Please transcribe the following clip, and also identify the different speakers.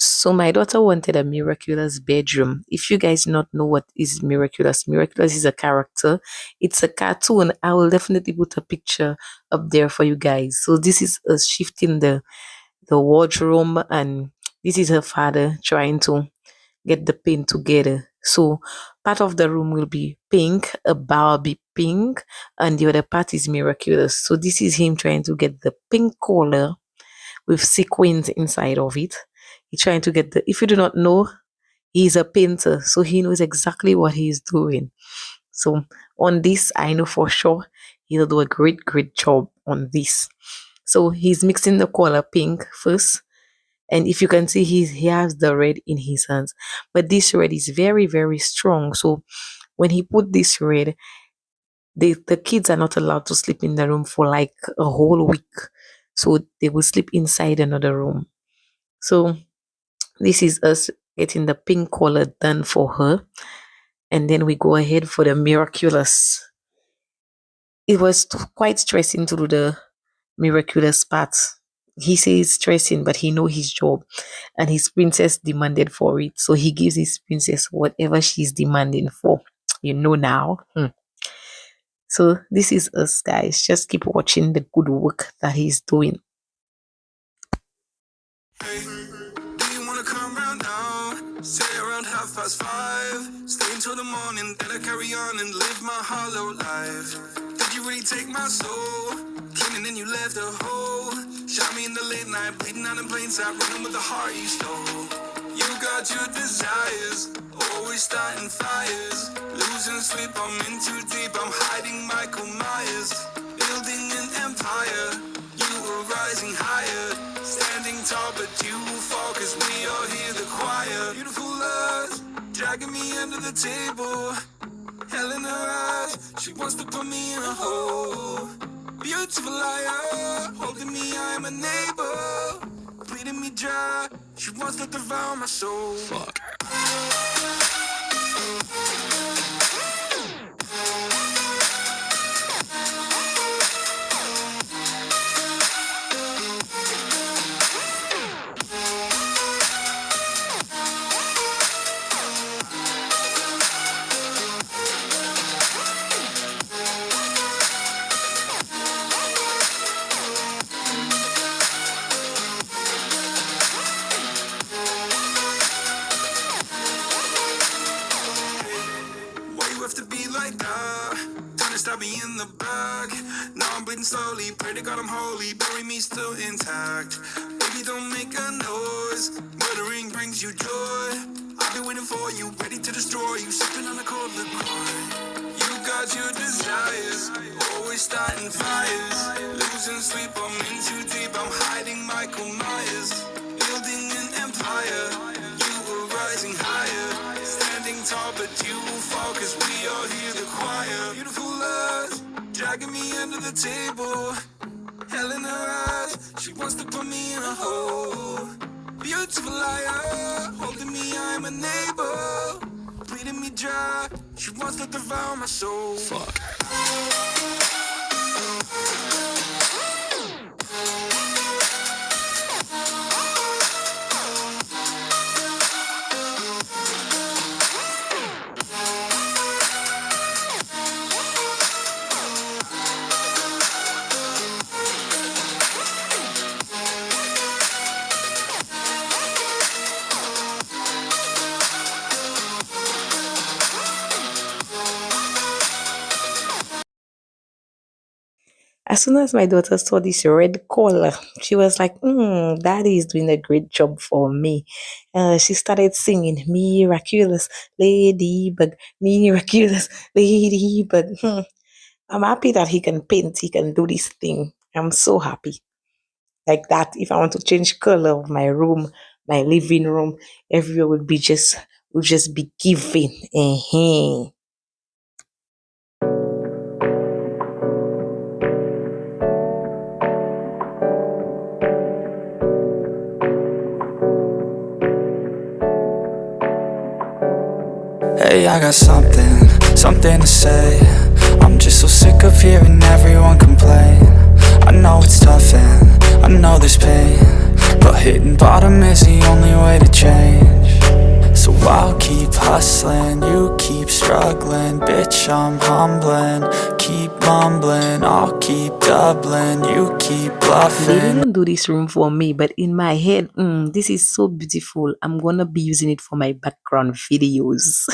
Speaker 1: So my daughter wanted a Miraculous bedroom. If you guys not know what is Miraculous, Miraculous is a character. It's a cartoon. I will definitely put a picture up there for you guys. So this is us shifting the wardrobe, and this is her father trying to get the paint together. So part of the room will be pink, a Barbie pink, and the other part is Miraculous. So this is him trying to get the pink color with sequins inside of it. He's trying to get the, if you do not know, he's a painter, so he knows exactly what he's doing. So on this, I know for sure he'll do a great job on this. So he's mixing the color pink first, and if you can see, he has the red in his hands, but this red is very strong. So when he put this red, the kids are not allowed to sleep in the room for like a whole week, so they will sleep inside another room. So this is us getting the pink color done for her, and then we go ahead for the Miraculous. It was quite stressing to do the Miraculous part. He says stressing, but he know his job, and his princess demanded for it, so he gives his princess whatever she's demanding for. You know now. So this is us, guys. Just keep watching the good work that he's doing.
Speaker 2: Hey, do you wanna come round now? Stay around 5:30. Stay until the morning, then I carry on and live my hollow life. Did you really take my soul? Came and then you left a hole. Shot me in the late night, bleeding out in plain sight, running with the heart you stole. You got your desires, always starting fires. Losing sleep, I'm in too deep, I'm hiding Michael Myers. Building an empire, you were rising higher. Standing tall, but you will fall, cause we all hear the choir. Beautiful love, dragging me under the table. Hell in her eyes, she wants to put me in a hole. Beautiful liar, holding me, I'm a neighbor. Bleeding me dry, she wants to devour my soul. Fuck. Me in the bag. Now I'm bleeding slowly. Pray to God I'm holy. Bury me still intact. Baby, don't make a noise. Murdering brings you joy. I've been waiting for you, ready to destroy you. Sipping on a cold liqueur. You got your desires, always starting fires. Losing sleep, I'm in too deep. I'm hiding Michael Myers. Building an empire. You were rising higher. Standing tall, but you will fall, cause we all hear the choir. Beautiful love, dragging me under the table. Hell in her eyes, she wants to put me in a hole. Beautiful liar, holding me, I'm a neighbor. Bleeding me dry, she wants to devour my soul. Fuck.
Speaker 1: As soon as my daughter saw this red color, she was like, Daddy is doing a great job for me. She started singing, Miraculous Ladybug, Miraculous Ladybug. I'm happy that he can paint, he can do this thing. I'm so happy. Like that, if I want to change color of my room, my living room, everywhere will just be giving.
Speaker 2: Hey, I got something to say. I'm just so sick of hearing everyone complain. I know it's tough and I know there's pain, but hitting bottom is the only way to change.
Speaker 3: struggling, bitch, I'm humbling. Keep mumbling, I'll keep doubling. You keep
Speaker 1: They
Speaker 3: bluffing.
Speaker 1: didn't do this room for me, but in my head, this is so beautiful. I'm gonna be using it for my background videos.